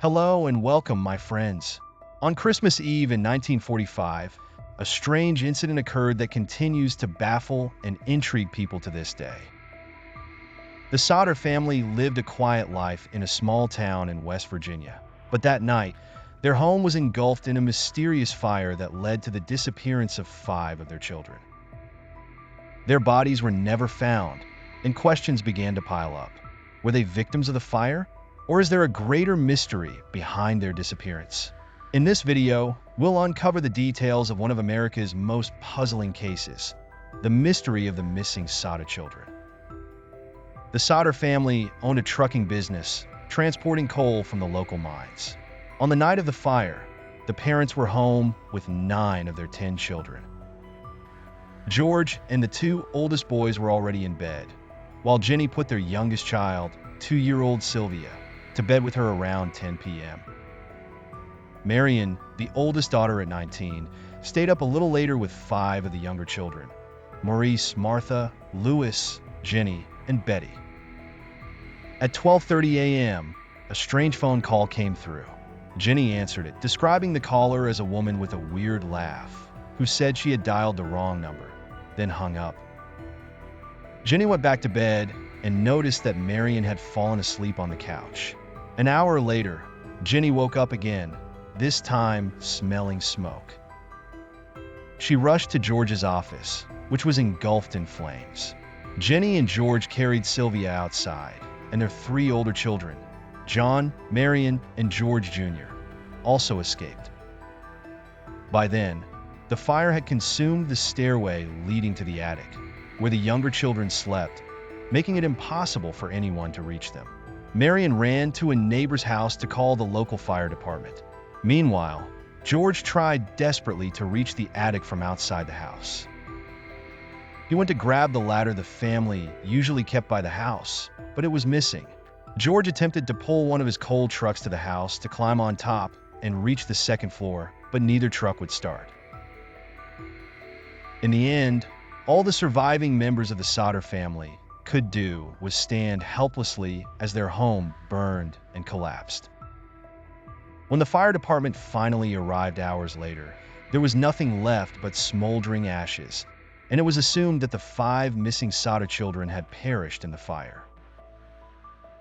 Hello and welcome, my friends. On Christmas Eve in 1945, a strange incident occurred that continues to baffle and intrigue people to this day. The Sodder family lived a quiet life in a small town in West Virginia, but that night, their home was engulfed in a mysterious fire that led to the disappearance of 5 of their children. Their bodies were never found, and questions began to pile up. Were they victims of the fire? Or is there a greater mystery behind their disappearance? In this video, we'll uncover the details of one of America's most puzzling cases, the mystery of the missing Sodder children. The Sodder family owned a trucking business, transporting coal from the local mines. On the night of the fire, the parents were home with 9 of their 10 children. George and the 2 oldest boys were already in bed, while Jenny put their youngest child, 2-year-old Sylvia, to bed with her around 10 p.m. Marion, the oldest daughter at 19, stayed up a little later with 5 of the younger children: Maurice, Martha, Louis, Jenny, and Betty. At 12:30 a.m., a strange phone call came through. Jenny answered it, describing the caller as a woman with a weird laugh, who said she had dialed the wrong number, then hung up. Jenny went back to bed and noticed that Marion had fallen asleep on the couch. An hour later, Jenny woke up again, this time smelling smoke. She rushed to George's office, which was engulfed in flames. Jenny and George carried Sylvia outside, and their 3 older children, John, Marion, and George Jr., also escaped. By then, the fire had consumed the stairway leading to the attic, where the younger children slept, making it impossible for anyone to reach them. Marion ran to a neighbor's house to call the local fire department. Meanwhile, George tried desperately to reach the attic from outside the house. He went to grab the ladder the family usually kept by the house, but it was missing. George attempted to pull one of his coal trucks to the house to climb on top and reach the 2nd floor, but neither truck would start. In the end, all the surviving members of the Sodder family could do was stand helplessly as their home burned and collapsed. When the fire department finally arrived hours later, there was nothing left but smoldering ashes, and it was assumed that the 5 missing Sodder children had perished in the fire.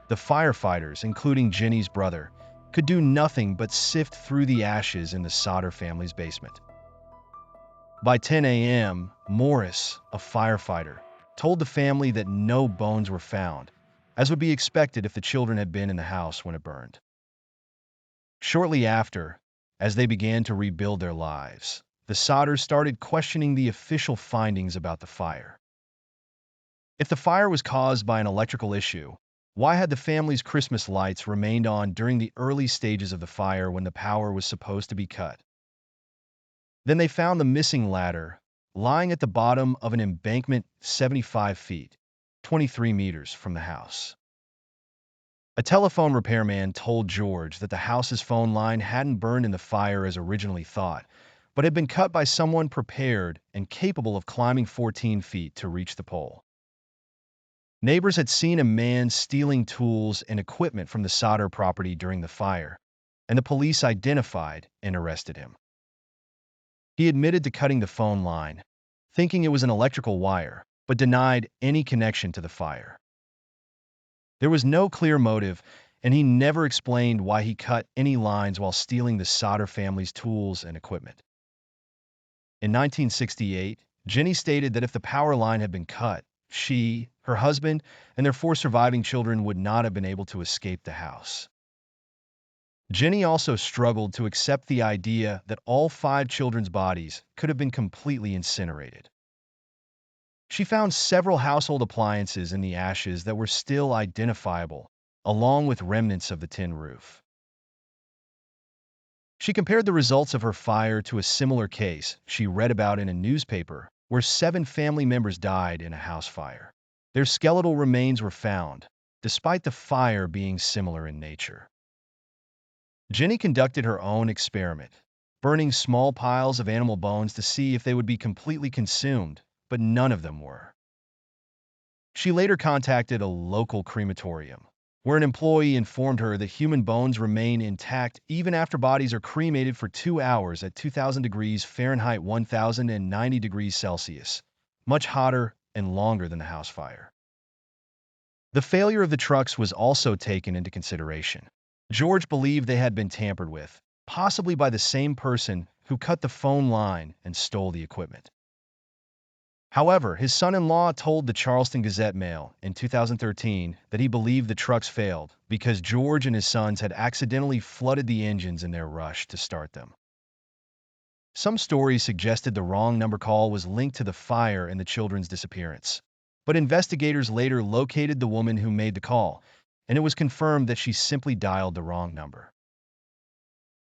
The firefighters, including Jenny's brother, could do nothing but sift through the ashes in the Sodder family's basement. By 10 a.m., Morris, a firefighter, told the family that no bones were found, as would be expected if the children had been in the house when it burned. Shortly after, as they began to rebuild their lives, the Sodders started questioning the official findings about the fire. If the fire was caused by an electrical issue, why had the family's Christmas lights remained on during the early stages of the fire when the power was supposed to be cut? Then they found the missing ladder lying at the bottom of an embankment 75 feet, 23 meters from the house. A telephone repairman told George that the house's phone line hadn't burned in the fire as originally thought, but had been cut by someone prepared and capable of climbing 14 feet to reach the pole. Neighbors had seen a man stealing tools and equipment from the Sodder property during the fire, and the police identified and arrested him. He admitted to cutting the phone line, thinking it was an electrical wire, but denied any connection to the fire. There was no clear motive, and he never explained why he cut any lines while stealing the Sodder family's tools and equipment. In 1968, Jenny stated that if the power line had been cut, she, her husband, and their 4 surviving children would not have been able to escape the house. Jenny also struggled to accept the idea that all 5 children's bodies could have been completely incinerated. She found several household appliances in the ashes that were still identifiable, along with remnants of the tin roof. She compared the results of her fire to a similar case she read about in a newspaper where 7 family members died in a house fire. Their skeletal remains were found, despite the fire being similar in nature. Jenny conducted her own experiment, burning small piles of animal bones to see if they would be completely consumed, but none of them were. She later contacted a local crematorium, where an employee informed her that human bones remain intact even after bodies are cremated for 2 hours at 2,000 degrees Fahrenheit 1,090 degrees Celsius, much hotter and longer than the house fire. The failure of the trucks was also taken into consideration. George believed they had been tampered with, possibly by the same person who cut the phone line and stole the equipment. However, his son-in-law told the Charleston Gazette-Mail in 2013 that he believed the trucks failed because George and his sons had accidentally flooded the engines in their rush to start them. Some stories suggested the wrong number call was linked to the fire and the children's disappearance. But investigators later located the woman who made the call, and it was confirmed that she simply dialed the wrong number.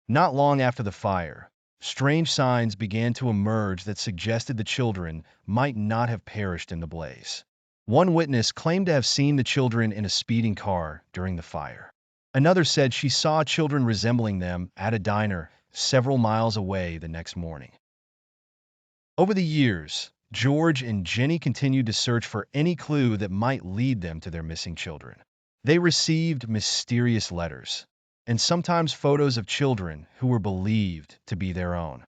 Not long after the fire, strange signs began to emerge that suggested the children might not have perished in the blaze. One witness claimed to have seen the children in a speeding car during the fire. Another said she saw children resembling them at a diner several miles away the next morning. Over the years, George and Jenny continued to search for any clue that might lead them to their missing children. They received mysterious letters, and sometimes photos of children who were believed to be their own.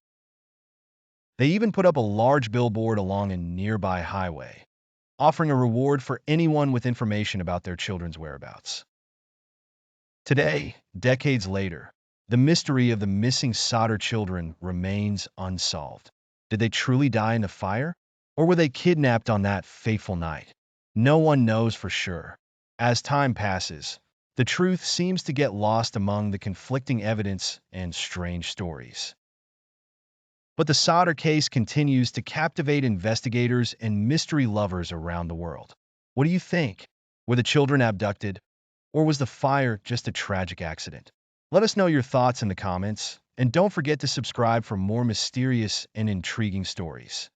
They even put up a large billboard along a nearby highway, offering a reward for anyone with information about their children's whereabouts. Today, decades later, the mystery of the missing Sodder children remains unsolved. Did they truly die in the fire? Or were they kidnapped on that fateful night? No one knows for sure. As time passes, the truth seems to get lost among the conflicting evidence and strange stories. But the Sodder case continues to captivate investigators and mystery lovers around the world. What do you think? Were the children abducted? Or was the fire just a tragic accident? Let us know your thoughts in the comments, and don't forget to subscribe for more mysterious and intriguing stories.